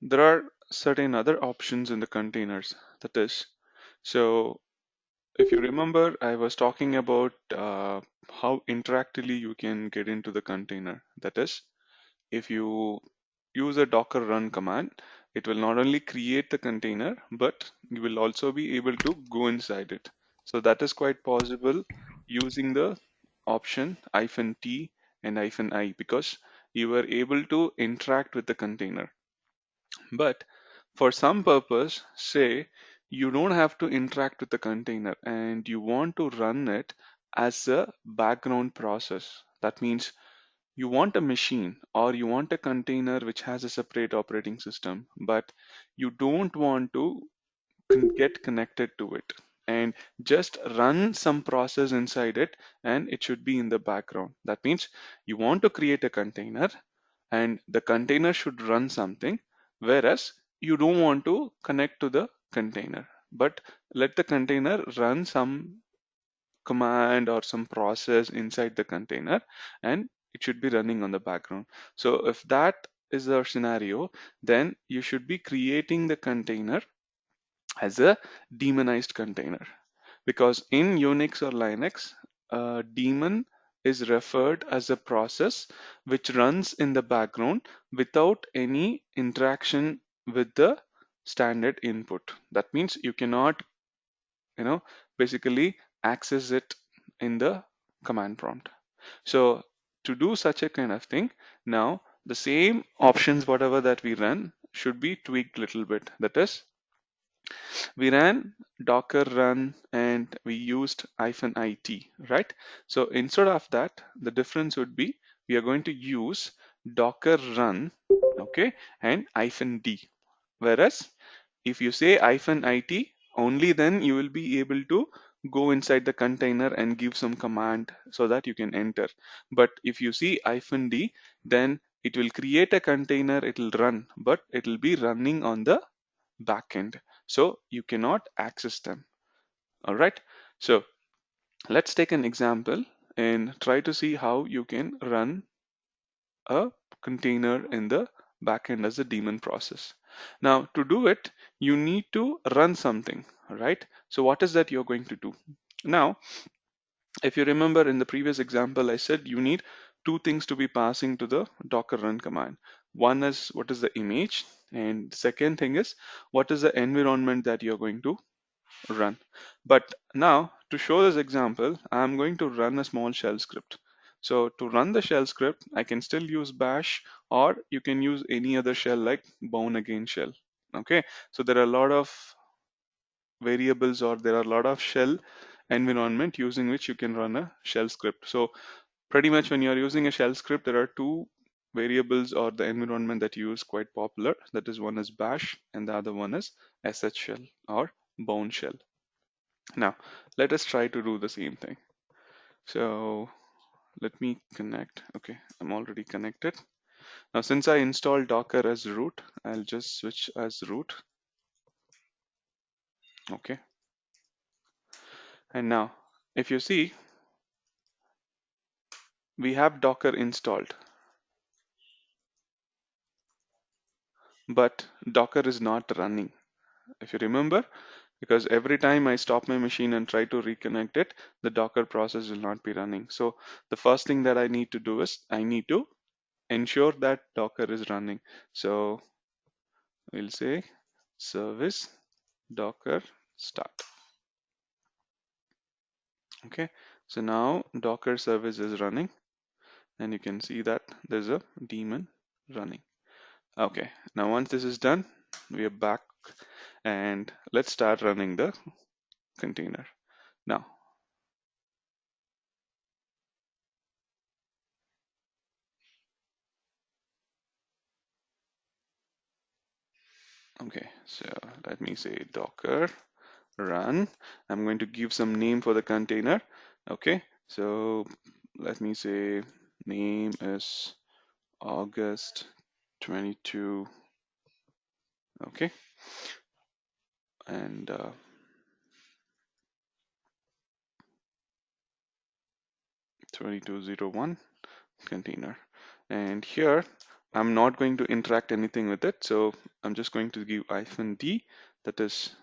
there are certain other options in the containers. That is, so if you remember, I was talking about how interactively you can get into the container. That is, if you use a Docker run command, it will not only create the container, but you will also be able to go inside it. So that is quite possible using the option -t and -i because you were able to interact with the container. But for some purpose, say you don't have to interact with the container and you want to run it as a background process. That means you want a machine or you want a container which has a separate operating system, but you don't want to get connected to it and just run some process inside it and it should be in the background. That means you want to create a container and the container should run something, whereas you don't want to connect to the container, but let the container run some command or some process inside the container and it should be running on the background. So if that is our scenario, then you should be creating the container as a daemonized container, because in Unix or Linux, a daemon is referred as a process which runs in the background without any interaction with the standard input. That means you cannot, you know, basically access it in the command prompt. So to do such a kind of thing, now the same options, whatever that we run, should be tweaked a little bit. That is, we ran docker run and we used -it, right? So instead of that, the difference would be we are going to use docker run, okay, and -d. Whereas if you say -it, only then you will be able to go inside the container and give some command so that you can enter. But if you see -d, then it will create a container, it will run, but it will be running on the backend. So you cannot access them. All right. So let's take an example and try to see how you can run a container in the backend as a daemon process. Now to do it, you need to run something, right? So what is that you're going to do? Now, if you remember in the previous example, I said you need two things to be passing to the docker run command. One is what is the image, and the second thing is what is the environment that you're going to run. But now to show this example, I'm going to run a small shell script. So to run the shell script, I can still use bash, or you can use any other shell like bourne again shell. Okay, so there are a lot of variables or there are a lot of shell environment using which you can run a shell script. So pretty much when you're using a shell script, there are two variables or the environment that you use quite popular. That is, one is bash and the other one is sh shell or bourne shell. Now, let us try to do the same thing. So let me connect. Okay, I'm already connected. Now, since I installed Docker as root, I'll just switch as root. Okay. And now, if you see, we have Docker installed, but Docker is not running. If you remember, because every time I stop my machine and try to reconnect it, the Docker process will not be running. So the first thing that I need to do is I need to ensure that Docker is running. So we'll say service docker start. Okay, so now Docker service is running and you can see that there's a daemon running. Okay, now once this is done, we are back and let's start running the container. Now, okay, so let me say docker run. I'm going to give some name for the container. Okay, so let me say name is August 22. Okay, and 2201 container. And here I'm not going to interact anything with it. So I'm just going to give -d, that is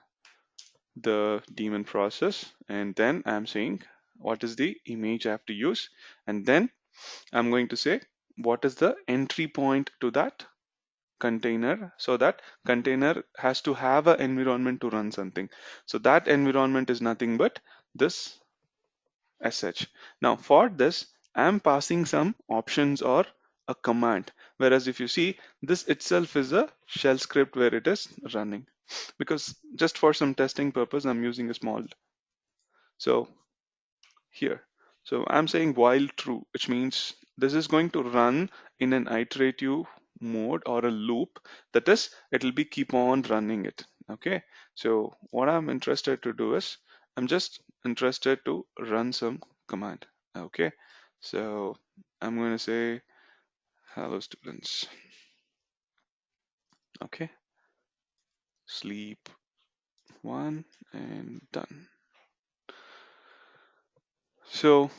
the daemon process, and then I'm saying what is the image I have to use, and then I'm going to say what is the entry point to that container, so that container has to have an environment to run something. So that environment is nothing but this sh. Now for this, I'm passing some options or a command. Whereas if you see, this itself is a shell script where it is running. Because just for some testing purpose, I'm using a small. So here. So I'm saying while true, which means this is going to run in an iterative mode or a loop. That is, it'll be keep on running it. Okay. So what I'm interested to do is I'm just interested to run some command. Okay. So I'm going to say hello students. Okay. Sleep one and done. So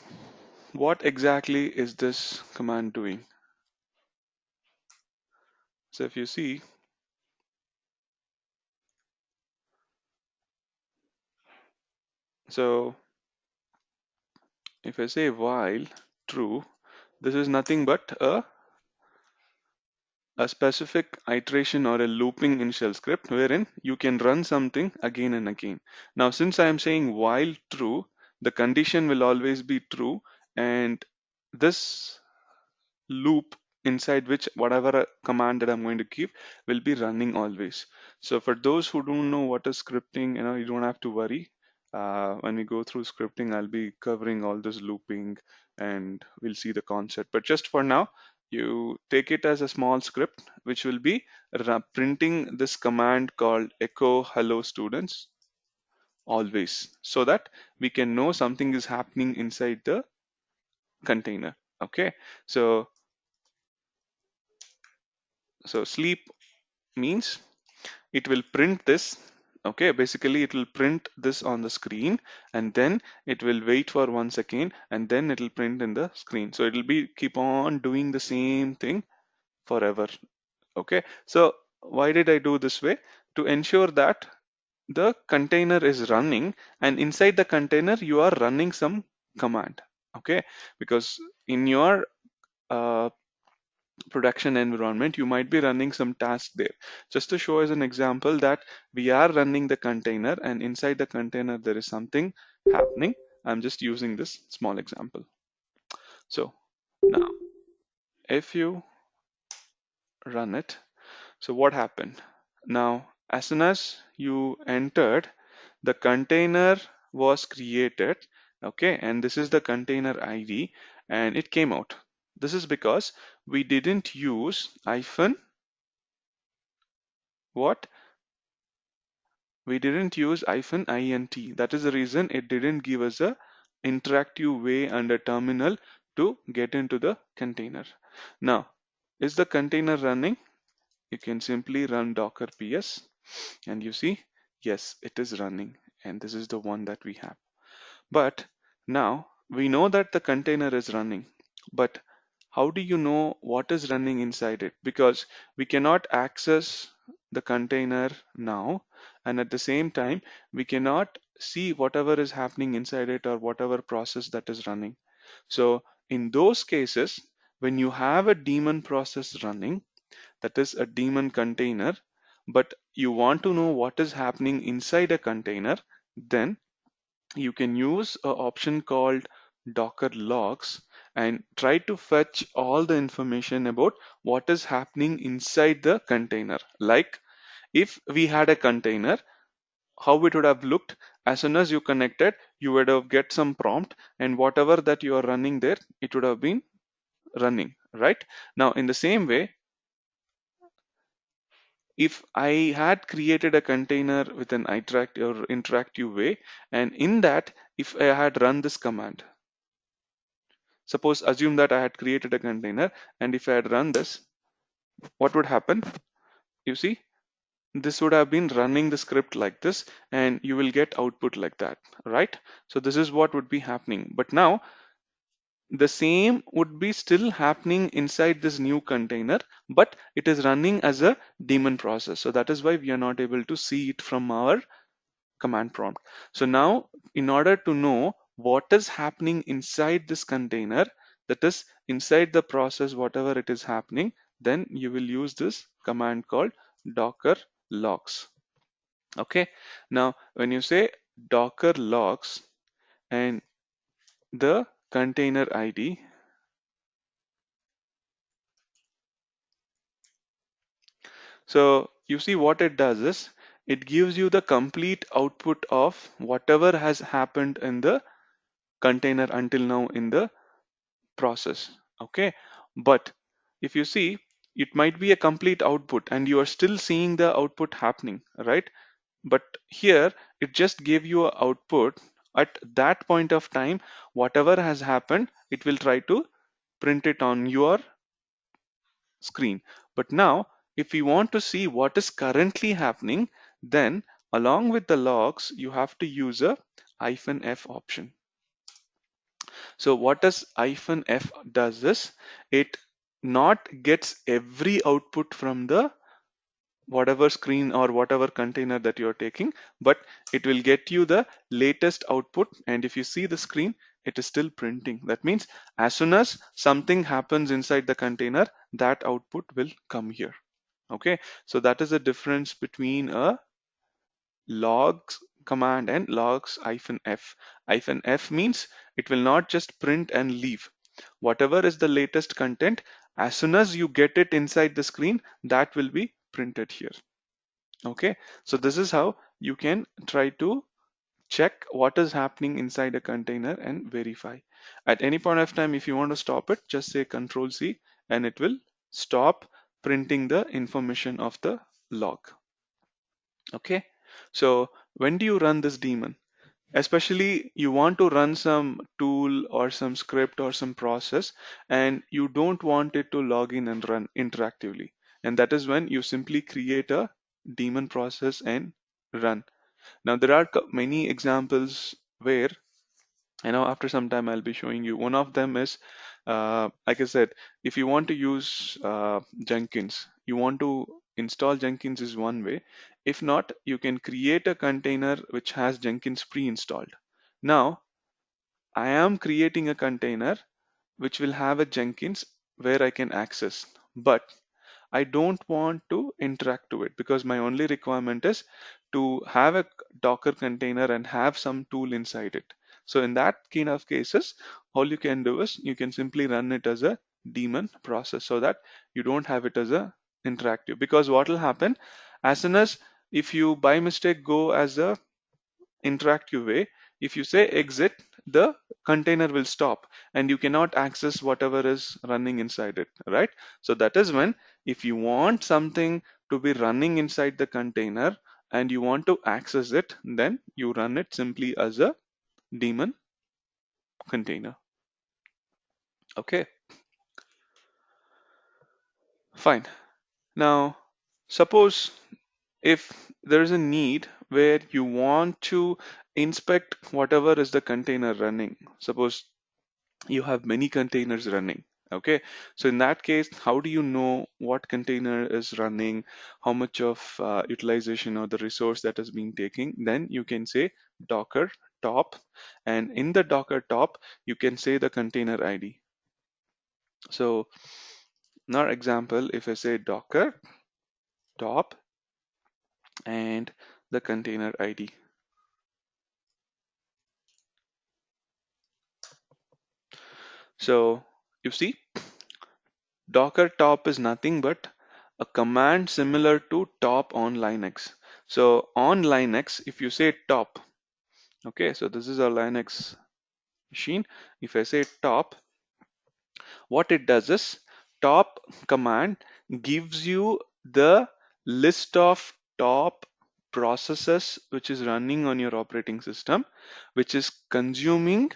what exactly is this command doing? So if you see, so if I say while true, this is nothing but a specific iteration or a looping in shell script wherein you can run something again and again. Now, since I am saying while true, the condition will always be true, and this loop inside which whatever command that I'm going to give will be running always. So for those who don't know what is scripting, you don't have to worry. When we go through scripting, I'll be covering all this looping and we'll see the concept. But just for now, you take it as a small script which will be printing this command called echo hello students always, so that we can know something is happening inside the container. Okay, so sleep means it will print this. Okay, basically it will print this on the screen, and then it will wait for 1 second, and then it will print in the screen. So it will be keep on doing the same thing forever. Okay, so why did I do this way? To ensure that the container is running, and inside the container you are running some command. Okay, because in your uh, production environment, you might be running some task there. Just to show as an example that we are running the container, and inside the container there is something happening. I'm just using this small example. So now if you run it, so what happened? Now as soon as you entered, the container was created. Okay, and this is the container ID, and it came out. This is because we didn't use hyphen what? We didn't use -int. That is the reason it didn't give us a interactive way and a terminal to get into the container. Now, is the container running? You can simply run docker ps, and you see, yes, it is running, and this is the one that we have. But now we know that the container is running, but how do you know what is running inside it? Because we cannot access the container now, and at the same time, we cannot see whatever is happening inside it or whatever process that is running. So in those cases, when you have a daemon process running, that is a daemon container, but you want to know what is happening inside a container, then you can use an option called Docker logs and try to fetch all the information about what is happening inside the container. Like if we had a container, how it would have looked. As soon as you connected, you would have get some prompt, and whatever that you are running there, it would have been running, right? Now in the same way, if I had created a container with an interactive way, and in that, if I had run this command, suppose assume that I had created a container, and if I had run this, what would happen? You see, this would have been running the script like this, and you will get output like that, right? So this is what would be happening. But now the same would be still happening inside this new container, but it is running as a daemon process. So that is why we are not able to see it from our command prompt. So now, in order to know what is happening inside this container, that is inside the process, whatever it is happening, then you will use this command called docker logs. Okay. Now, when you say docker logs and the container ID, so you see what it does is it gives you the complete output of whatever has happened in the container until now in the process. Okay. But if you see, it might be a complete output and you are still seeing the output happening, right? But here it just gave you a output at that point of time. Whatever has happened, it will try to print it on your screen. But now, if we want to see what is currently happening, then along with the logs, you have to use a -f option. So what does -f does is it not gets every output from the whatever screen or whatever container that you're taking, but it will get you the latest output. And if you see the screen, it is still printing. That means as soon as something happens inside the container, that output will come here. Okay, so that is the difference between a logs command and logs -f. -f means it will not just print and leave. Whatever is the latest content, as soon as you get it inside the screen, that will be printed here. Okay, so this is how you can try to check what is happening inside a container and verify. At any point of time, if you want to stop it, just say Control C and it will stop printing the information of the log. Okay, so when do you run this daemon? Especially you want to run some tool or some script or some process and you don't want it to log in and run interactively. And that is when you simply create a daemon process and run. Now there are many examples where after some time I'll be showing you. One of them is like I said, if you want to use Jenkins, you want to install Jenkins is one way. If not, you can create a container which has Jenkins pre-installed. Now I am creating a container which will have a Jenkins where I can access, but I don't want to interact to it because my only requirement is to have a Docker container and have some tool inside it. So in that kind of cases, all you can do is you can simply run it as a daemon process so that you don't have it as a interactive. Because what will happen as soon as if you by mistake go as a interactive way, if you say exit, the container will stop and you cannot access whatever is running inside it, right? So that is when if you want something to be running inside the container and you want to access it, then you run it simply as a daemon container. Okay, fine. Now, suppose if there is a need where you want to inspect whatever is the container running, suppose you have many containers running. Okay, so in that case, how do you know what container is running, how much of utilization or the resource that is being taken? Then you can say docker top, and in the docker top you can say the container ID. So in our example, if I say docker top and the container ID, so you see docker top is nothing but a command similar to top on Linux. So on Linux, if you say top, okay, so this is a Linux machine. If I say top, what it does is top command gives you the list of top processes which is running on your operating system, which is consuming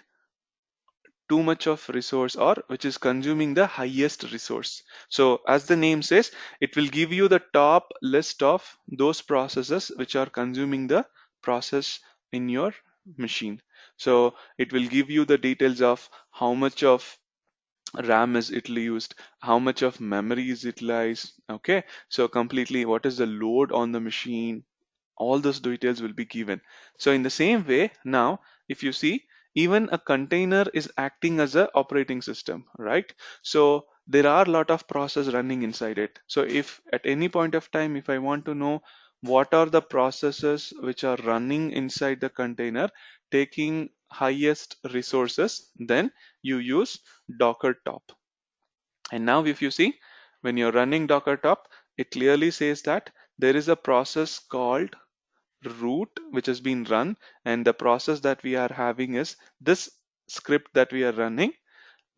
too much of resource or which is consuming the highest resource. So as the name says, it will give you the top list of those processes which are consuming the process in your machine. So it will give you the details of how much of RAM is utilized, how much of memory is utilized. Okay, so completely what is the load on the machine, all those details will be given. So in the same way, now if you see, even a container is acting as a operating system, right? So there are a lot of process running inside it. So if at any point of time, if I want to know what are the processes which are running inside the container taking highest resources, then you use Docker top. And now if you see, when you're running Docker top, it clearly says that there is a process called root which has been run, and the process that we are having is this script that we are running,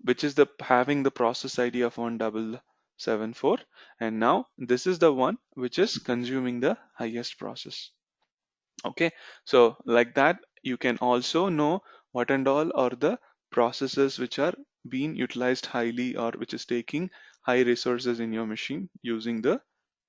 which is the having the process ID of 1774, and now this is the one which is consuming the highest process. Okay, so like that you can also know what and all are the processes which are being utilized highly or which is taking high resources in your machine using the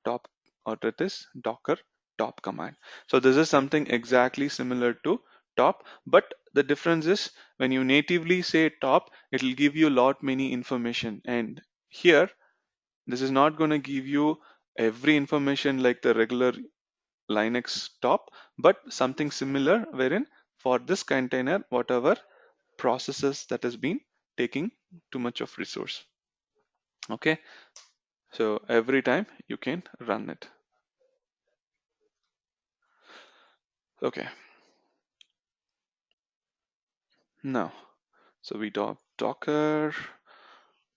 top, or that is Docker top command. So this is something exactly similar to top, but the difference is when you natively say top, it will give you a lot many information, and here this is not going to give you every information like the regular Linux top, but something similar wherein for this container, whatever processes that has been taking too much of resource. Okay, so every time you can run it. Okay, now, so we talk Docker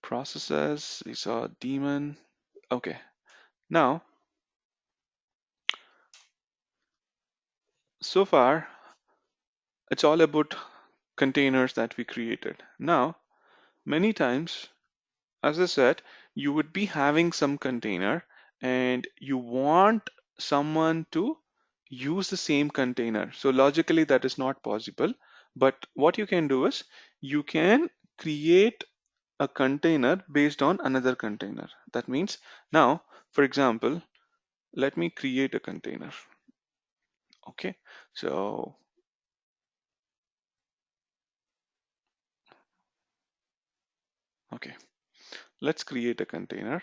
processes, we saw daemon. Okay, now, so far, it's all about containers that we created. Now, many times, as I said, you would be having some container and you want someone to use the same container. So logically that is not possible. But what you can do is you can create a container based on another container. That means now, for example, let me create a container. Okay, so okay, let's create a container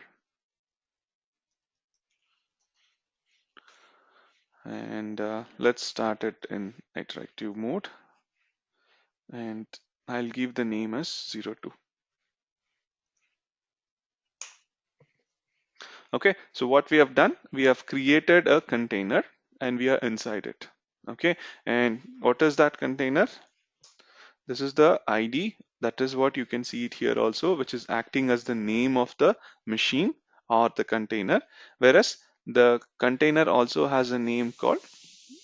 and let's start it in interactive mode, and I'll give the name as 02. Okay, so what we have done, we have created a container and we are inside it. Okay, and what is that container? This is the ID. That is what you can see it here also, which is acting as the name of the machine or the container. Whereas the container also has a name called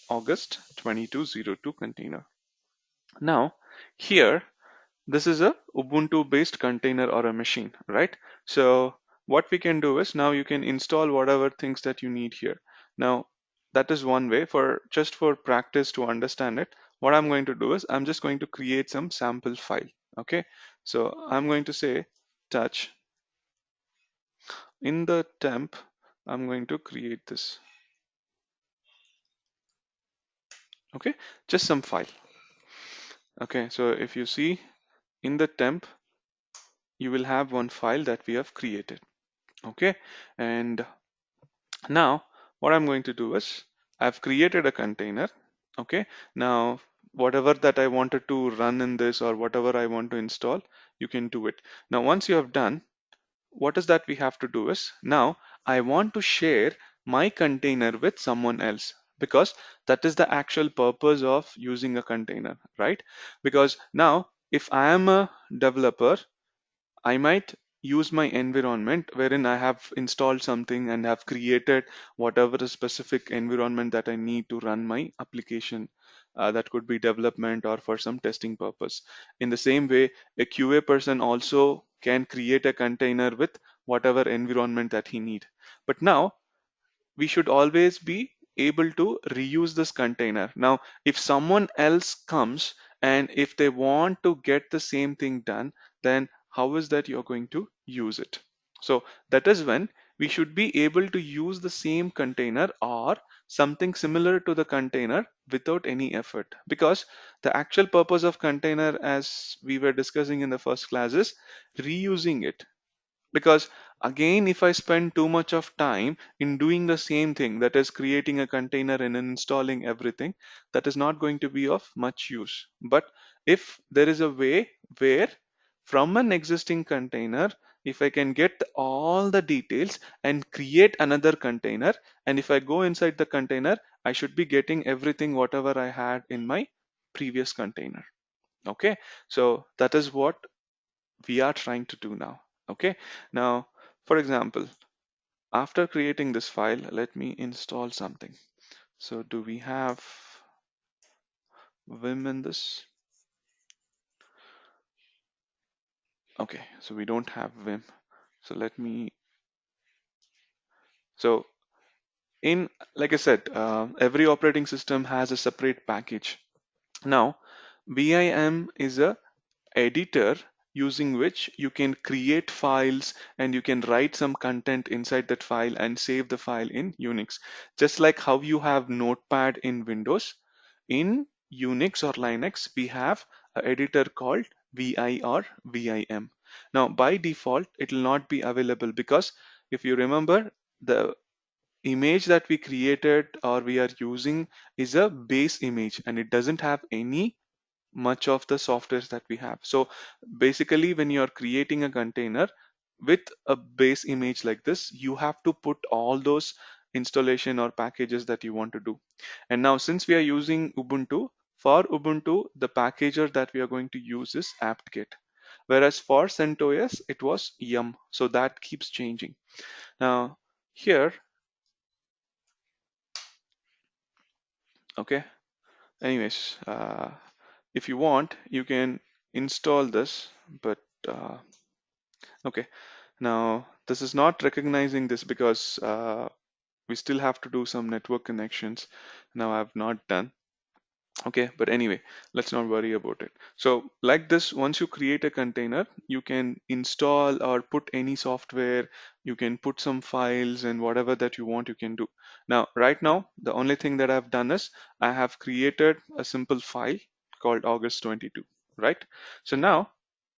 August 2202 container. Now, here this is a Ubuntu based container or a machine, right? So what we can do is now you can install whatever things that you need here. Now that is one way, for just for practice to understand it. What I'm going to do is I'm just going to create some sample file. Okay, so I'm going to say touch in the temp. I'm going to create this. Okay, just some file. Okay, so if you see in the temp, you will have one file that we have created. Okay, and now what I'm going to do is I've created a container. Okay, now whatever that I wanted to run in this or whatever I want to install, you can do it. Now once you have done, what is that we have to do is now I want to share my container with someone else, because that is the actual purpose of using a container, right? Because now if I am a developer, I might use my environment wherein I have installed something and have created whatever the specific environment that I need to run my application. That could be development or for some testing purpose. In the same way, a QA person also can create a container with whatever environment that he need. But now we should always be able to reuse this container. Now, if someone else comes and if they want to get the same thing done, then how is that you're going to use it? So that is when we should be able to use the same container or something similar to the container without any effort, because the actual purpose of container, as we were discussing in the first class, is reusing it. Because again, if I spend too much of time in doing the same thing, that is creating a container and installing everything, that is not going to be of much use. But if there is a way where from an existing container, if I can get all the details and create another container, and if I go inside the container, I should be getting everything whatever I had in my previous container. Okay, so that is what we are trying to do now. Okay, now for example, after creating this file, let me install something. So do we have Vim in this? Okay, so we don't have Vim. So let me, so in, like I said, every operating system has a separate package. Now, VIM is a editor using which you can create files and you can write some content inside that file and save the file in Unix. Just like how you have Notepad in Windows, in Unix or Linux, we have an editor called VI or VIM. Now, by default, it will not be available because if you remember, the image that we created or we are using is a base image and it doesn't have any much of the softwares that we have. So basically, when you're creating a container with a base image like this, you have to put all those installation or packages that you want to do. And now since we are using Ubuntu, for Ubuntu, the packager that we are going to use is apt-get. Whereas for CentOS, it was yum. So that keeps changing. Now here, okay, anyways, if you want, you can install this, but okay. Now, this is not recognizing this because we still have to do some network connections. Now, I've not done. Okay, but anyway, let's not worry about it. So, like this, once you create a container, you can install or put any software, you can put some files and whatever that you want, you can do. Now, right now, the only thing that I've done is I have created a simple file called August 22, right? So now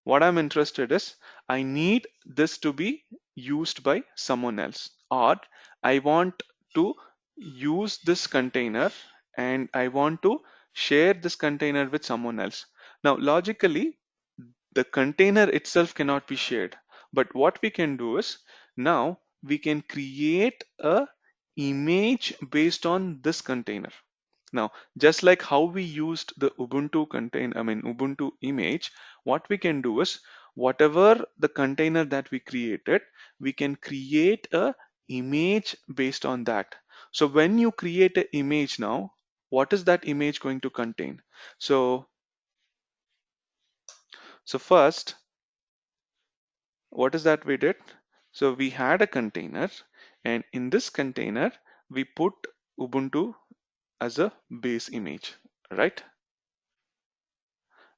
what I'm interested is I need this to be used by someone else, or I want to use this container and I want to share this container with someone else. Now, logically, the container itself cannot be shared, but what we can do is now we can create a image based on this container. Now, just like how we used the Ubuntu image, what we can do is whatever the container that we created, we can create a image based on that. So when you create an image now, what is that image going to contain? So first, what is that we did? So we had a container, and in this container, we put Ubuntu as a base image, right?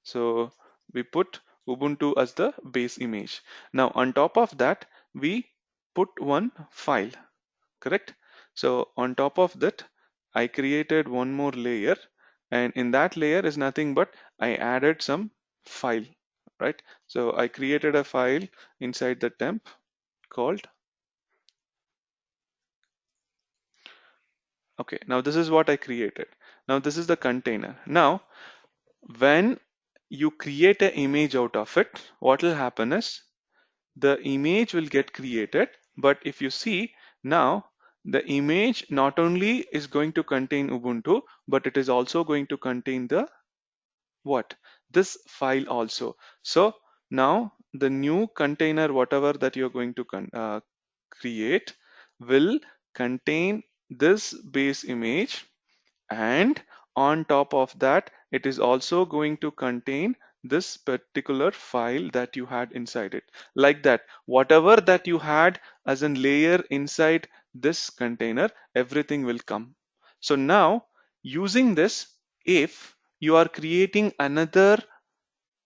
So we put Ubuntu as the base image. Now on top of that, we put one file, correct? So on top of that, I created one more layer, and in that layer is nothing but I added some file, right? So I created a file inside the temp called, okay, now this is what I created. Now this is the container. Now when you create an image out of it, what will happen is the image will get created. But if you see now, the image not only is going to contain Ubuntu, but it is also going to contain the what? This file also. So now the new container, whatever that you're going to create, will contain this base image, and on top of that it is also going to contain this particular file that you had inside it. Like that, whatever that you had as a layer inside this container, everything will come. So now using this, if you are creating another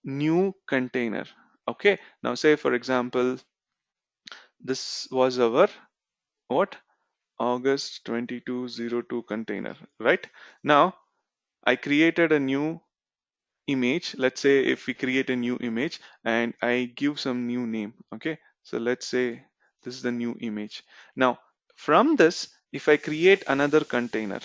new container, okay, now say for example this was our what? August 2202 container, right? Now I created a new image. Let's say if we create a new image and I give some new name, okay? So let's say this is the new image. Now from this, if I create another container,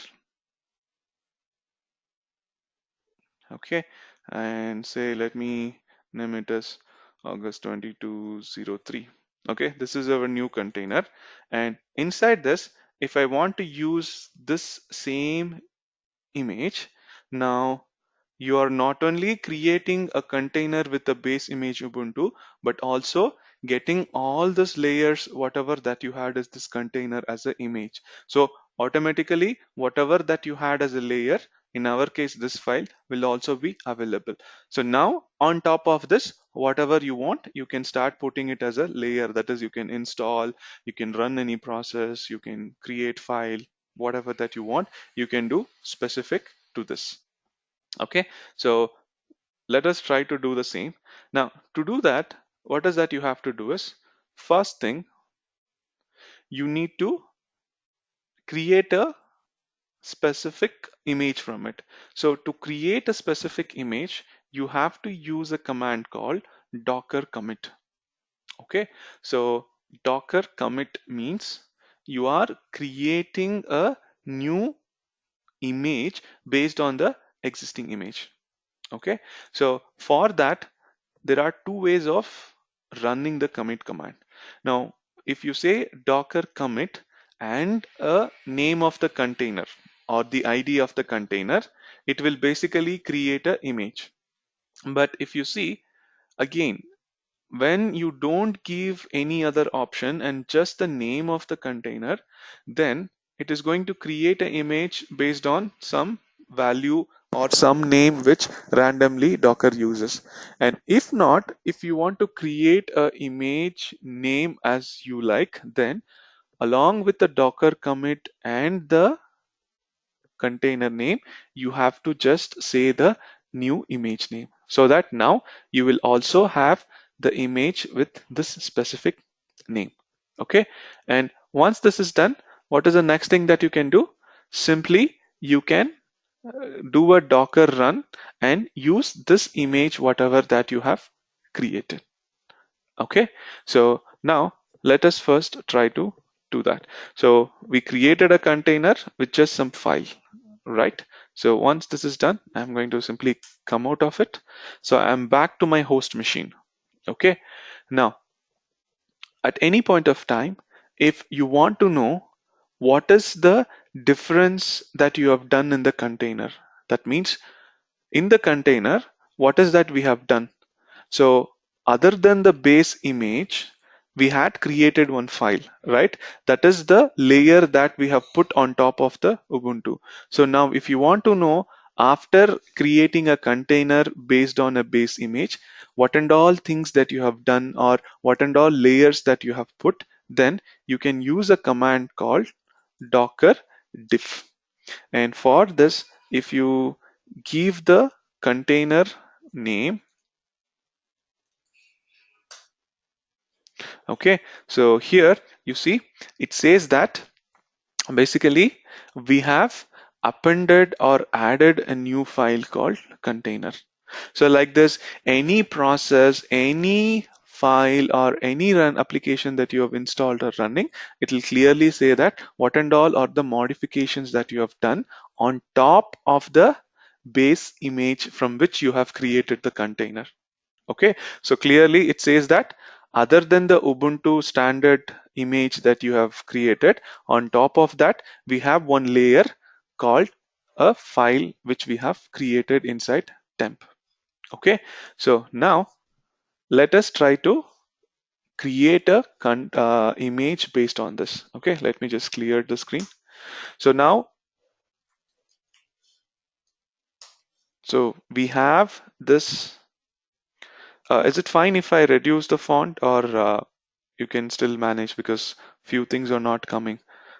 okay, and say let me name it as August 2203. Okay, this is our new container, and inside this, if I want to use this same image, now you are not only creating a container with the base image Ubuntu, but also getting all these layers, whatever that you had as this container as an image. So automatically, whatever that you had as a layer, in our case, this file will also be available. So now on top of this, whatever you want, you can start putting it as a layer. That is, you can install, you can run any process, you can create file, whatever that you want, you can do specific to this. Okay, so let us try to do the same. Now to do that, what is that you have to do is, first thing, you need to create a specific image from it. So to create a specific image, you have to use a command called docker commit. Okay, so docker commit means you are creating a new image based on the existing image. Okay, so for that, there are two ways of running the commit command. Now, if you say docker commit and a name of the container or the ID of the container, it will basically create an image. But if you see, again, when you don't give any other option and just the name of the container, then it is going to create an image based on some value or some name which randomly Docker uses. And if not, if you want to create a image name as you like, then along with the Docker commit and the container name, you have to just say the new image name, so that now you will also have the image with this specific name. Okay, and once this is done, what is the next thing that you can do? Simply you can do a docker run and use this image whatever that you have created. Okay, so now let us first try to do that. So we created a container with just some file, right? So once this is done, I'm going to simply come out of it. So I'm back to my host machine. Okay, now at any point of time, if you want to know what is the difference that you have done in the container, that means in the container, what is that we have done? So other than the base image, we had created one file, right? That is the layer that we have put on top of the Ubuntu. So now if you want to know, after creating a container based on a base image, what and all things that you have done or what and all layers that you have put, then you can use a command called docker diff. And for this, if you give the container name, okay, so here you see it says that basically we have appended or added a new file called container. So like this, any process, any file or any run application that you have installed or running, it will clearly say that what and all are the modifications that you have done on top of the base image from which you have created the container. Okay, so clearly it says that other than the Ubuntu standard image that you have created, on top of that, we have one layer called a file which we have created inside temp. Okay, so now let us try to create a image based on this. Okay, let me just clear the screen. So now, so we have this. Is it fine if I reduce the font, or you can still manage because few things are not coming?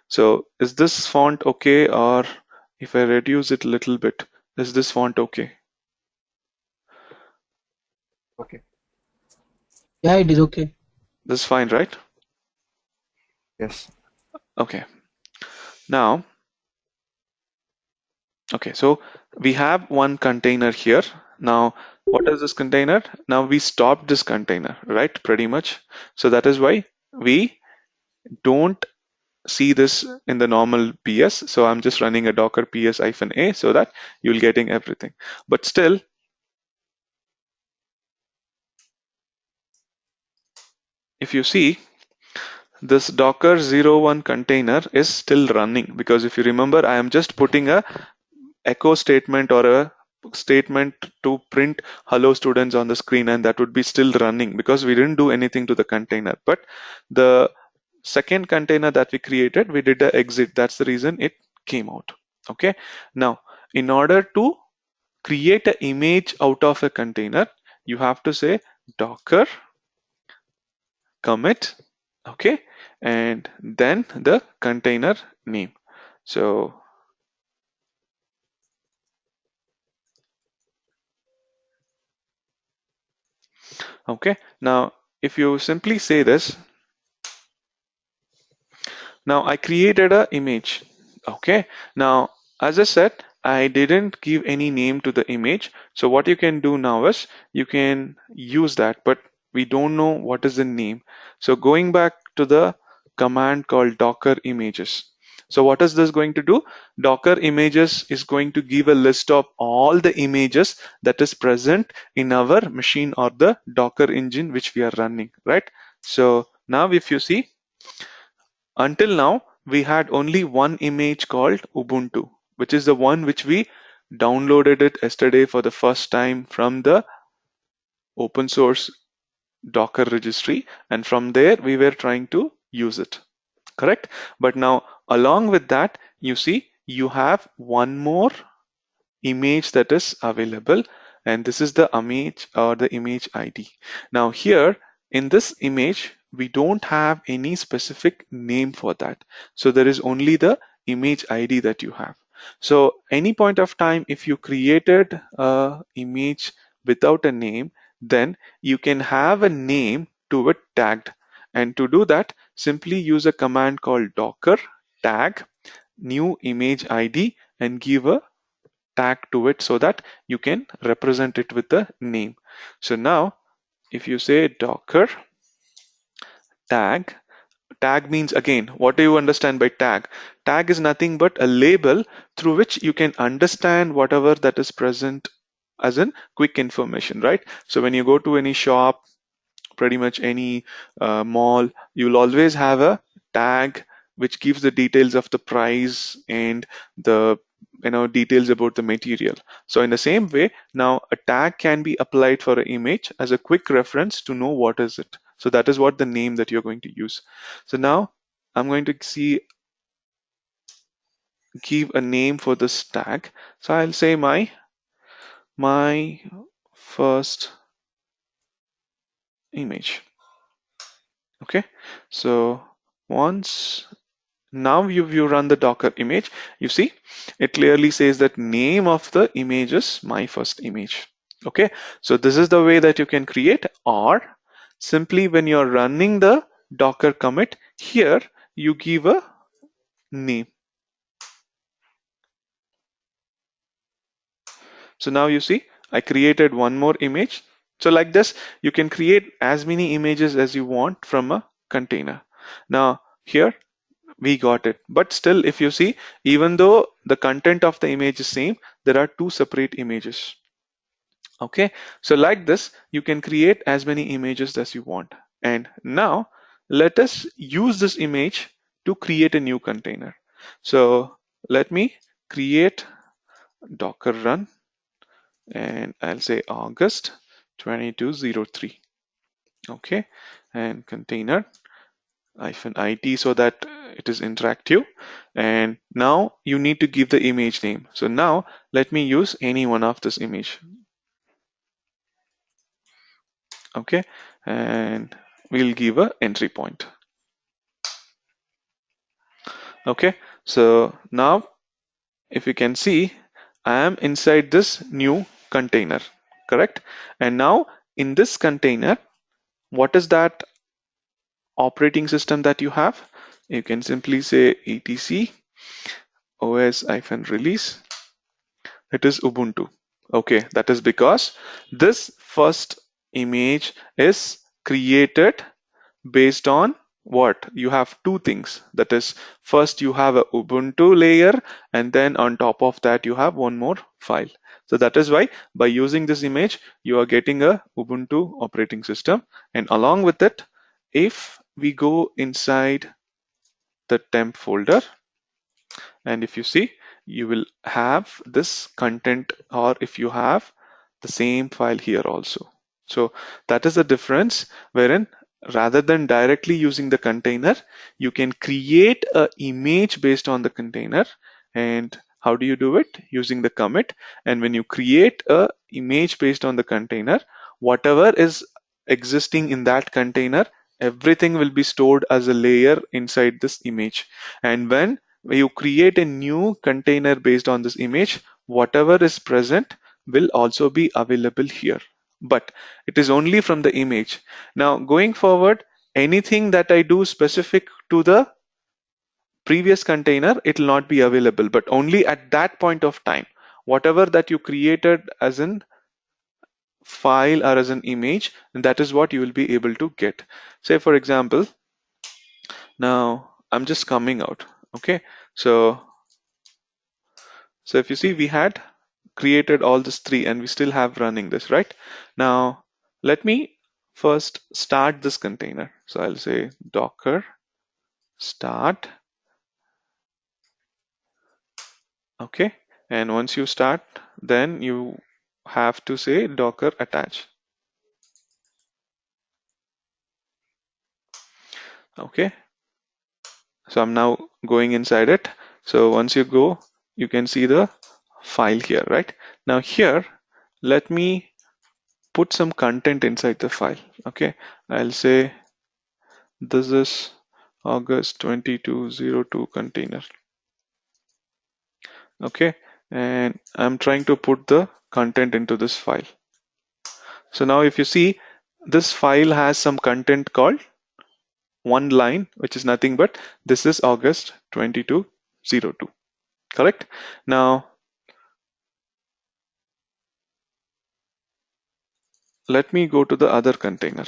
So is this font okay, or if I reduce it a little bit, is this font okay? Okay. Yeah, it is okay. This is fine, right? Yes. Okay, now, okay, so we have one container here. Now, what is this container? Now we stopped this container, right? Pretty much. So that is why we don't see this in the normal PS. So I'm just running a docker ps-a so that you'll getting everything. But still, if you see, this docker 01 container is still running, because if you remember, I am just putting a echo statement or a statement to print hello students on the screen, and that would be still running because we didn't do anything to the container. But the second container that we created, we did a exit. That's the reason it came out. Okay, now in order to create an image out of a container, you have to say docker commit, okay, and then the container name. So okay, now if you simply say this, now I created a image. Okay, now as I said, I didn't give any name to the image. So what you can do now is you can use that, but we don't know what is the name. So going back to the command called docker images. So what is this going to do? Docker images is going to give a list of all the images that is present in our machine or the Docker engine which we are running, right? So now if you see, until now, we had only one image called Ubuntu, which is the one which we downloaded it yesterday for the first time from the open source Docker registry. And from there, we were trying to use it, correct? But now, along with that, you see, you have one more image that is available, and this is the image or the image ID. Now here in this image we don't have any specific name for that, so there is only the image ID that you have. So any point of time if you created a image without a name, then you can have a name to it tagged, and to do that simply use a command called docker tag new image ID and give a tag to it so that you can represent it with the name. So now if you say docker tag, tag means, again, what do you understand by tag? Tag is nothing but a label through which you can understand whatever that is present as in quick information, right? So when you go to any shop, pretty much any mall, you'll always have a tag which gives the details of the price and the details about the material. So in the same way, now a tag can be applied for an image as a quick reference to know what is it. So that is what the name that you're going to use. So now I'm going to give a name for this tag. So I'll say my first image. Okay, so once now you run the docker image, you see it clearly says that name of the image is my first image. Okay, so this is the way that you can create, or simply when you're running the docker commit, here you give a name. So now you see I created one more image. So like this you can create as many images as you want from a container. Now here we got it, but still if you see, even though the content of the image is same, there are two separate images. Okay, so like this you can create as many images as you want. And now let us use this image to create a new container. So let me create docker run, and I'll say August 2203. Okay, and container -it so that it is interactive. And now you need to give the image name. So now let me use any one of this image. Okay, and we'll give a entry point. Okay, so now if you can see, I am inside this new container, correct? And now in this container, what is that operating system that you have? You can simply say etc os-release. It is Ubuntu. Okay, that is because this first image is created based on what? You have two things. That is, first you have a Ubuntu layer, and then on top of that you have one more file. So that is why by using this image, you are getting a Ubuntu operating system. And along with it, if we go inside the temp folder, and if you see, you will have this content, or if you have the same file here also. So that is the difference, wherein rather than directly using the container, you can create a image based on the container. And how do you do it? Using the commit. And when you create a image based on the container, whatever is existing in that container, everything will be stored as a layer inside this image. And when you create a new container based on this image, whatever is present will also be available here. But it is only from the image. Now, going forward, anything that I do specific to the previous container, it will not be available, but only at that point of time. Whatever that you created as an file or as an image, that is what you will be able to get. Say, for example, now I'm just coming out. Okay, so if you see, we had created all this three and we still have running this, right? Now, let me first start this container. So I'll say Docker start. Okay. And once you start, then you have to say Docker attach. Okay. So I'm now going inside it. So once you go, you can see the file here, right? Now here, let me put some content inside the file. Okay. I'll say this is August 2202 container. Okay. And I'm trying to put the content into this file. So now if you see, this file has some content called one line, which is nothing but this is August 2202. Correct? Now, let me go to the other container.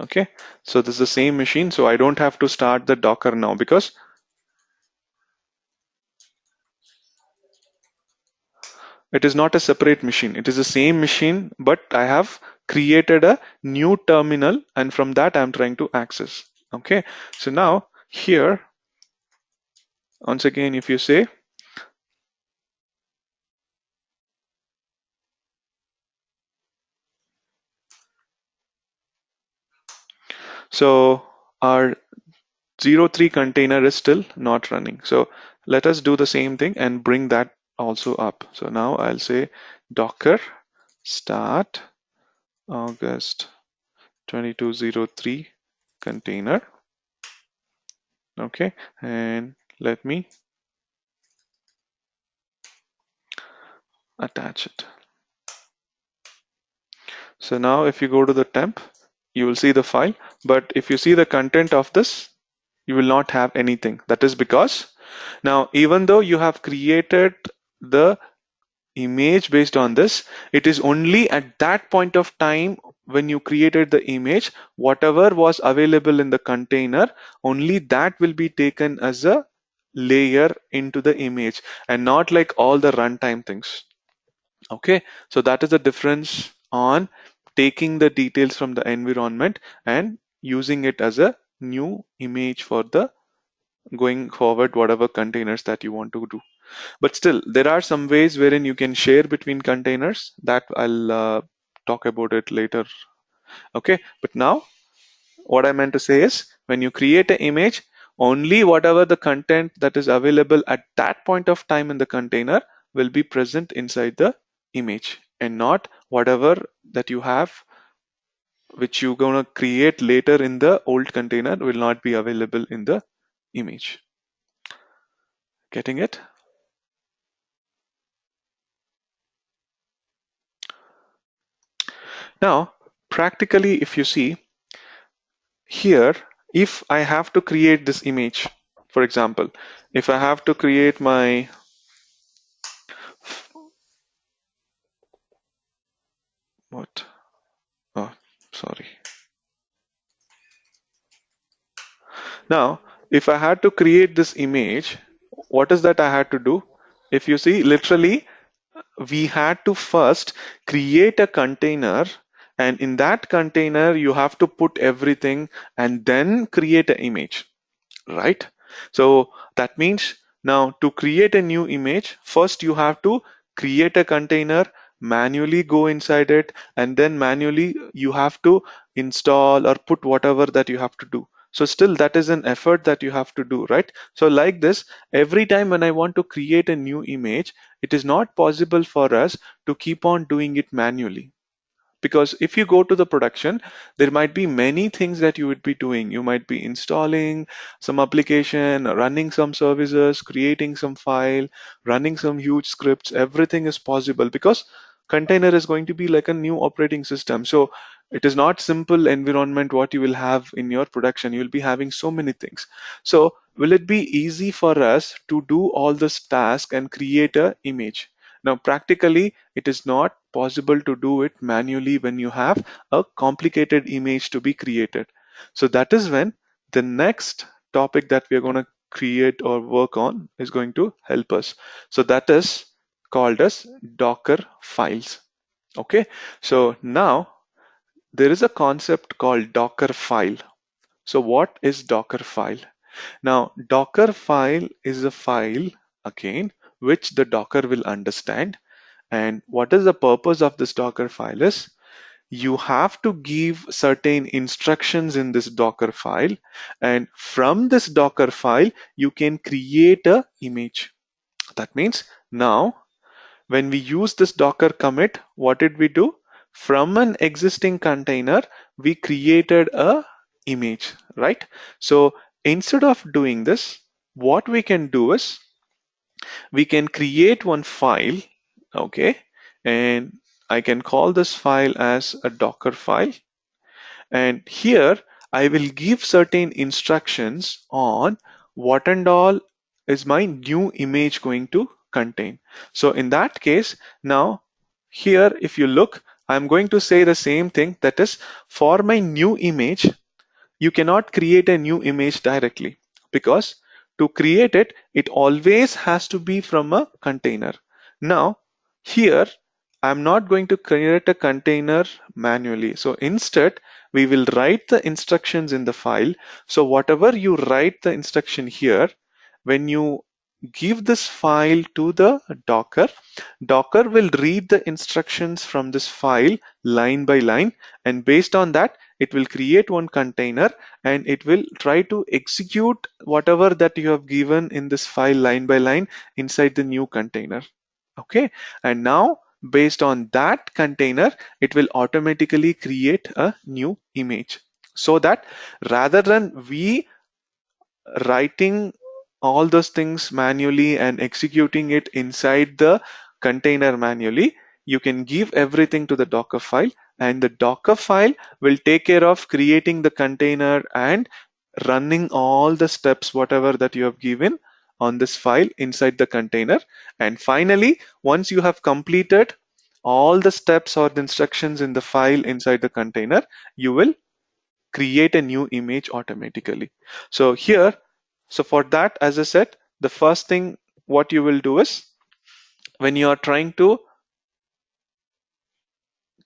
Okay, so this is the same machine, so I don't have to start the Docker now because it is not a separate machine. It is the same machine, but I have created a new terminal, and from that I'm trying to access. Okay, so now here, once again, if you say, so our 03 container is still not running. So let us do the same thing and bring that also up. So now I'll say Docker start August 2203 container. Okay, and let me attach it. So now if you go to the temp, you will see the file, but if you see the content of this, you will not have anything. That is because now, even though you have created the image based on this, it is only at that point of time when you created the image, whatever was available in the container, only that will be taken as a layer into the image, and not like all the runtime things. Okay, so that is the difference on taking the details from the environment and using it as a new image for the going forward whatever containers that you want to do. But still, there are some ways wherein you can share between containers that I'll talk about it later. Okay, but now what I meant to say is when you create an image, only whatever the content that is available at that point of time in the container will be present inside the image, and not whatever that you have which you're going to create later in the old container will not be available in the image. Getting it? Now, practically, if you see here, if I have to create this image, for example, if I have to create my, what? Oh, sorry. Now, if I had to create this image, what is that I had to do? If you see, literally, we had to first create a container, and in that container, you have to put everything and then create an image, right? So that means now to create a new image, first you have to create a container, manually go inside it, and then manually you have to install or put whatever that you have to do. So still that is an effort that you have to do, right? So like this, every time when I want to create a new image, it is not possible for us to keep on doing it manually, because if you go to the production, there might be many things that you would be doing. You might be installing some application, running some services, creating some file, running some huge scripts. Everything is possible because container is going to be like a new operating system. So it is not simple environment what you will have in your production. You'll be having so many things. So will it be easy for us to do all this task and create a image? Now practically it is not possible to do it manually when you have a complicated image to be created. So that is when the next topic that we are going to create or work on is going to help us. So that is called as Docker files. Okay, so now there is a concept called Docker file. So what is Docker file? Now Docker file is a file, again, which the Docker will understand. And what is the purpose of this Docker file is, you have to give certain instructions in this Docker file, and from this Docker file you can create a image. That means now when we use this Docker commit, what did we do? From an existing container we created a image, right? So instead of doing this, what we can do is we can create one file, okay, and I can call this file as a Docker file, and here I will give certain instructions on what and all is my new image going to contain. So in that case, now here if you look, I'm going to say the same thing, that is, for my new image you cannot create a new image directly, because to create it, it always has to be from a container. Now, here, I'm not going to create a container manually. So instead, we will write the instructions in the file. So whatever you write the instruction here, when you give this file to the Docker, Docker will read the instructions from this file line by line, and based on that, it will create one container and it will try to execute whatever that you have given in this file line by line inside the new container. Okay, and now based on that container, it will automatically create a new image, so that rather than we writing all those things manually and executing it inside the container manually, you can give everything to the Docker file, and the Docker file will take care of creating the container and running all the steps whatever that you have given on this file inside the container. And finally, once you have completed all the steps or the instructions in the file inside the container, you will create a new image automatically. So here, so for that, as I said, the first thing what you will do is, when you are trying to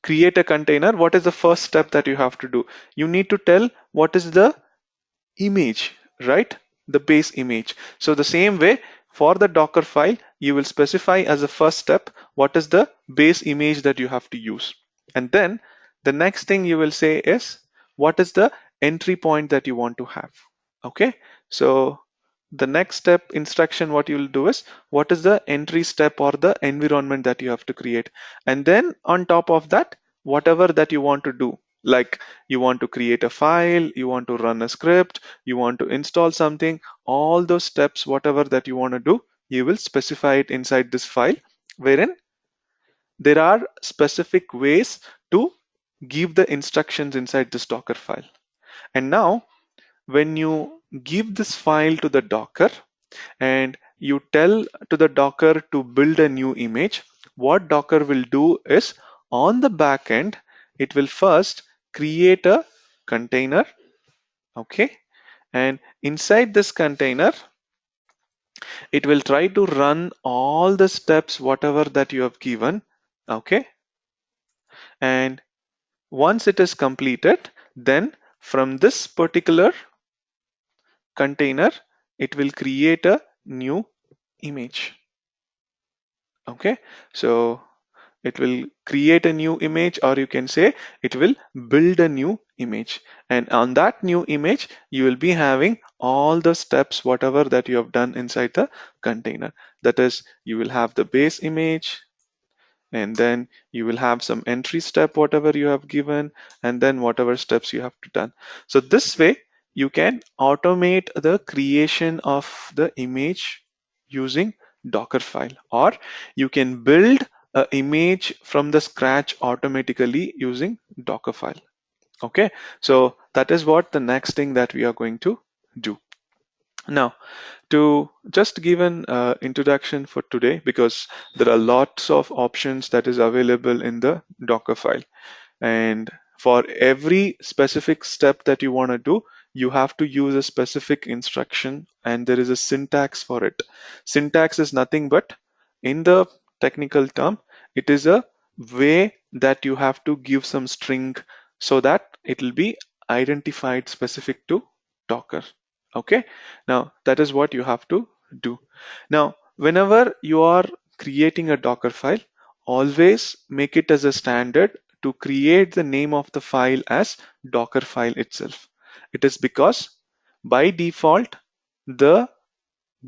create a container, what is the first step that you have to do? You need to tell what is the image, right? The base image. So the same way for the Docker file, you will specify as a first step what is the base image that you have to use. And then the next thing you will say is what is the entry point that you want to have. Okay, so the next step instruction what you will do is what is the entry step or the environment that you have to create, and then on top of that, whatever that you want to do, like you want to create a file, you want to run a script, you want to install something, all those steps whatever that you want to do, you will specify it inside this file, wherein there are specific ways to give the instructions inside this Docker file. And now when you give this file to the Docker and you tell to the Docker to build a new image, what Docker will do is on the back end, it will first create a container. Okay. And inside this container, it will try to run all the steps, whatever that you have given. Okay. And once it is completed, then from this particular container, it will create a new image. Okay. So it will create a new image, or you can say it will build a new image. And on that new image, you will be having all the steps, whatever that you have done inside the container. That is, you will have the base image, and then you will have some entry step, whatever you have given, and then whatever steps you have to done. So this way, you can automate the creation of the image using Dockerfile, or you can build an image from the scratch automatically using Dockerfile. Okay, so that is what the next thing that we are going to do. Now, to just give an introduction for today, because there are lots of options that is available in the Dockerfile, and for every specific step that you want to do, you have to use a specific instruction, and there is a syntax for it. Syntax is nothing but, in the technical term, it is a way that you have to give some string so that it will be identified specific to Docker. Okay, now that is what you have to do. Now, whenever you are creating a Docker file, always make it as a standard to create the name of the file as Docker file itself. It is because by default, the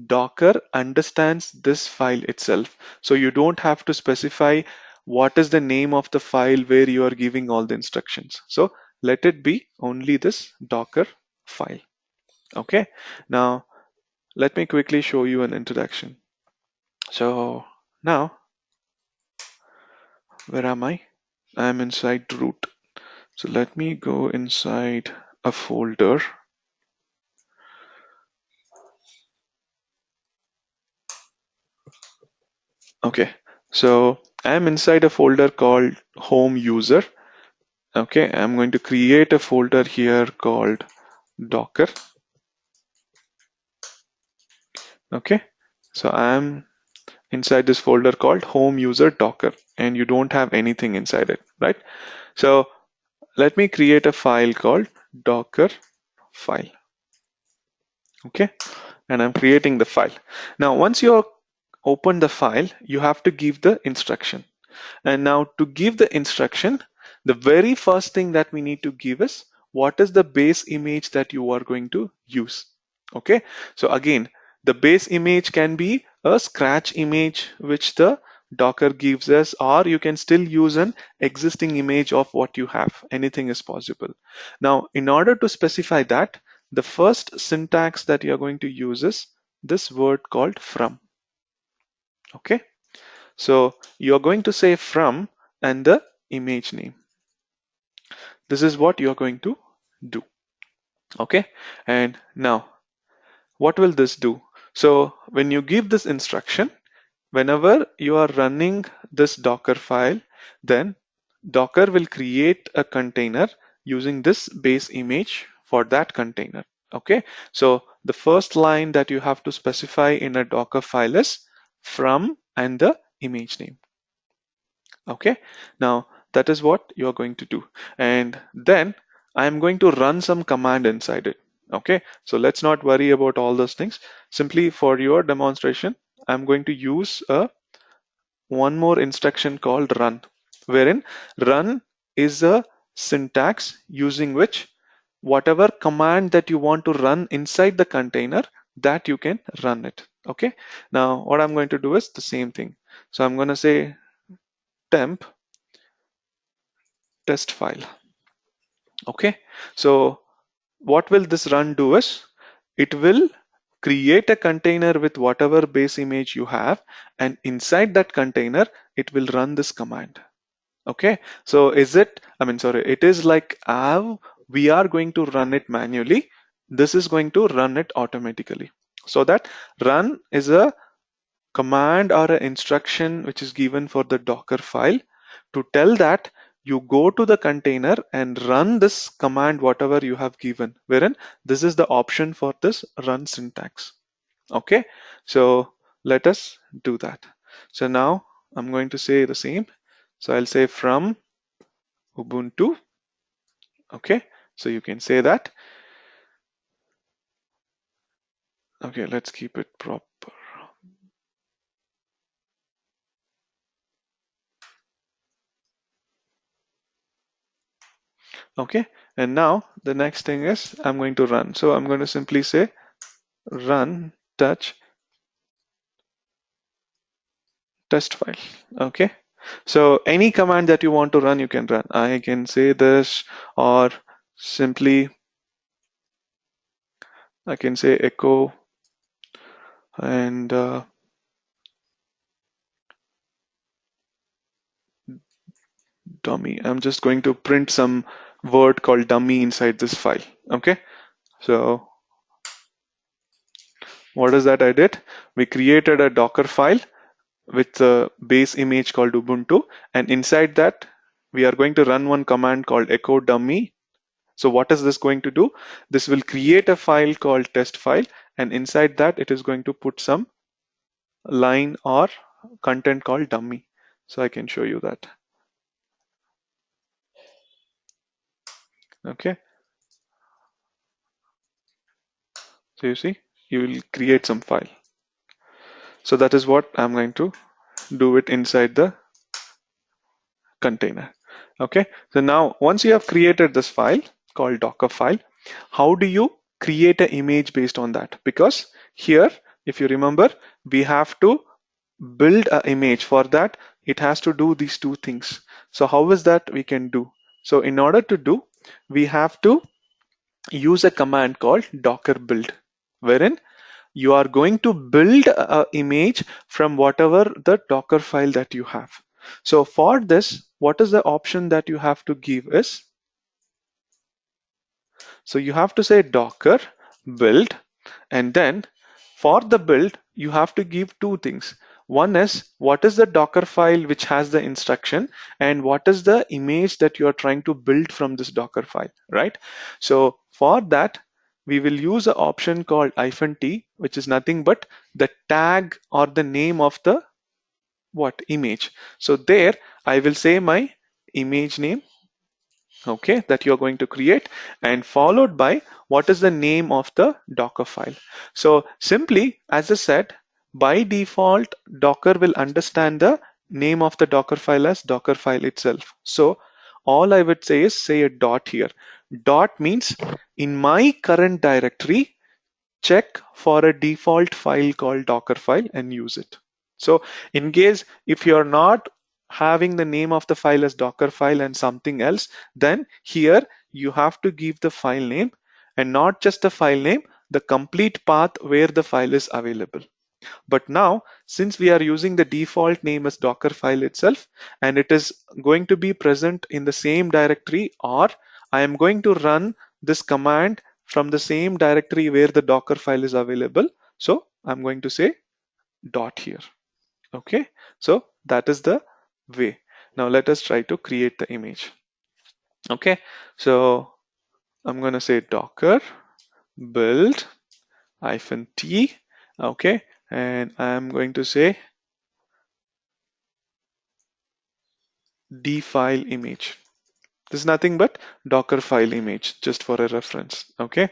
Docker understands this file itself. So you don't have to specify what is the name of the file where you are giving all the instructions. So let it be only this Docker file. Okay, now let me quickly show you an introduction. So now, where am I? I'm inside root. So let me go inside a folder. Okay, so I'm inside a folder called home user. Okay, I'm going to create a folder here called Docker. Okay, so I'm inside this folder called home user Docker, and you don't have anything inside it, right? So let me create a file called Docker file. Okay, and I'm creating the file. Now, once you open the file, you have to give the instruction. And now to give the instruction, the very first thing that we need to give is what is the base image that you are going to use. Okay, so again, the base image can be a scratch image which the Docker gives us, or you can still use an existing image of what you have. Anything is possible. Now, in order to specify that, the first syntax that you're going to use is this word called from. Okay, so you're going to say from and the image name. This is what you're going to do. Okay, and now what will this do? So when you give this instruction, whenever you are running this Docker file, then Docker will create a container using this base image for that container. Okay, so the first line that you have to specify in a Docker file is from and the image name. Okay, now that is what you're going to do. And then I'm going to run some command inside it. Okay, so let's not worry about all those things. Simply for your demonstration, I'm going to use one more instruction called run, wherein run is a syntax using which whatever command that you want to run inside the container, that you can run it. Okay, now what I'm going to do is the same thing. So I'm going to say temp test file. Okay, so what will this run do is it will create a container with whatever base image you have, and inside that container it will run this command. Okay, so it is like how we are going to run it manually. This is going to run it automatically. So that run is a command or an instruction which is given for the Docker file to tell that you go to the container and run this command, whatever you have given, wherein this is the option for this run syntax. Okay, so let us do that. So now I'm going to say the same. So I'll say from Ubuntu. Okay, so you can say that. Okay, let's keep it proper. Okay, and now the next thing is I'm going to run. So I'm going to simply say run touch test file. Okay, so any command that you want to run, you can run. I can say this, or simply I can say echo and dummy. I'm just going to print some word called dummy inside this file. Okay, so what is that I did? We created a Docker file with the base image called Ubuntu, and inside that we are going to run one command called echo dummy. So what is this going to do? This will create a file called test file, and inside that it is going to put some line or content called dummy. So I can show you that. Okay, so you see, you will create some file. So that is what I'm going to do it inside the container. Okay, so now once you have created this file called Docker file, how do you create an image based on that? Because here, if you remember, we have to build an image. For that, it has to do these two things. So how is that we can do? So in order to do, we have to use a command called docker build, wherein you are going to build an image from whatever the Docker file that you have. So for this, what is the option that you have to give is, so you have to say docker build, and then for the build, you have to give two things. One is what is the Docker file which has the instruction, and what is the image that you are trying to build from this Docker file, right? So for that, we will use an option called -t, which is nothing but the tag or the name of the what image. So there I will say my image name, okay, that you're going to create, and followed by what is the name of the Docker file. So simply, as I said, by default, Docker will understand the name of the Docker file as Docker file itself. So all I would say is say a dot here. Dot means in my current directory, check for a default file called Docker file and use it. So in case if you're not having the name of the file as Docker file and something else, then here you have to give the file name, and not just the file name, the complete path where the file is available. But now, since we are using the default name as Docker file itself, and it is going to be present in the same directory, or I am going to run this command from the same directory where the Docker file is available. So I'm going to say dot here. Okay, so that is the way. Now let us try to create the image. Okay, so I'm going to say docker build -t. Okay, and I'm going to say d file image. This is nothing but Docker file image, just for a reference. Okay,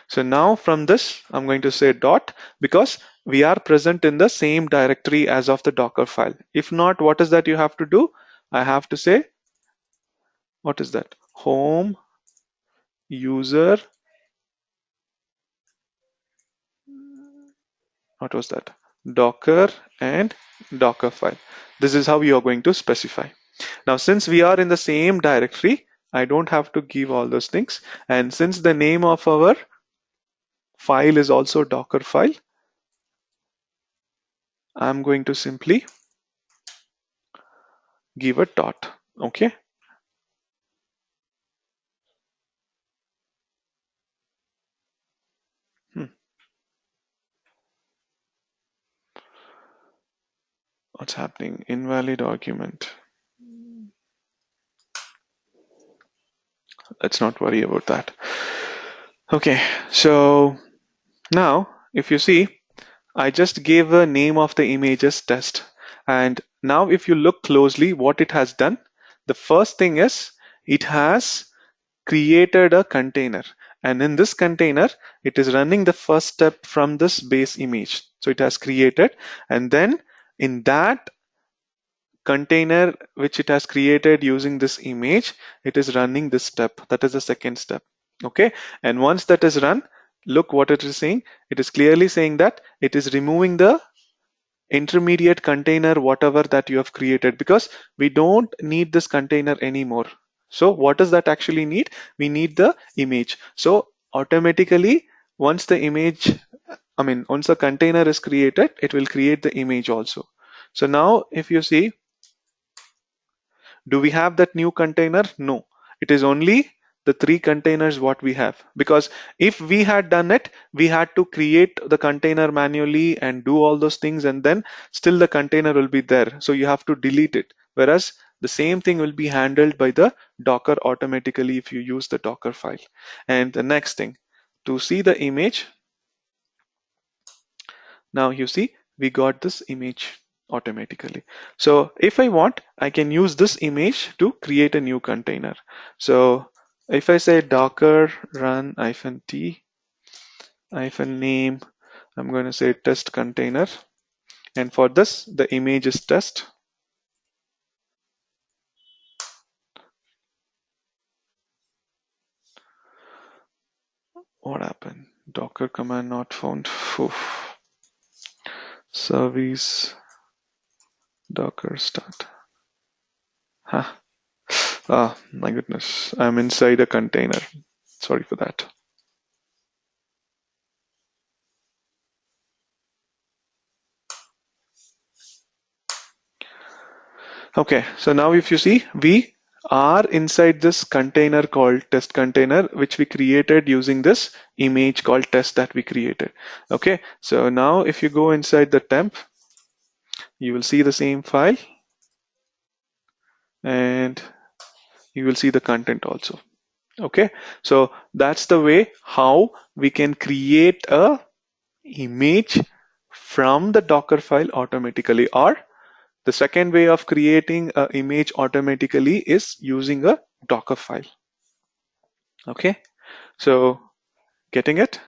so now from this I'm going to say dot, because we are present in the same directory as of the Docker file. If not, what is that you have to do? I have to say, what is that? Home user, what was that? Docker and Docker file. This is how you are going to specify. Now, since we are in the same directory, I don't have to give all those things. And since the name of our file is also Docker file, I'm going to simply give a dot. Okay. Hmm. What's happening? Invalid argument. Let's not worry about that. Okay, so now if you see, I just gave a name of the images test. And now if you look closely what it has done, the first thing is it has created a container. And in this container, it is running the first step from this base image. So it has created, and then in that container which it has created using this image, it is running this step. That is the second step. Okay. And once that is run, look what it is saying. It is clearly saying that it is removing the intermediate container, whatever that you have created, because we don't need this container anymore. So what does that actually need? We need the image. So automatically, once the image, once a container is created, it will create the image also. So now if you see, do we have that new container? No, it is only the three containers what we have, because if we had done it, we had to create the container manually and do all those things, and then still the container will be there. So you have to delete it. Whereas the same thing will be handled by the Docker automatically if you use the Docker file. And the next thing, to see the image, now you see we got this image automatically. So if I want, I can use this image to create a new container. So if I say docker run -t -name, I'm going to say test container. And for this, the image is test. What happened? Docker command not found. Oof. Service docker start. Huh. Ah, my goodness. I'm inside a container. Sorry for that. Okay, so now if you see, we are inside this container called test container, which we created using this image called test that we created. Okay, so now if you go inside the temp, you will see the same file and you will see the content also. Okay, so that's the way how we can create a image from the Docker file automatically, or the second way of creating an image automatically is using a Docker file. Okay, so getting it?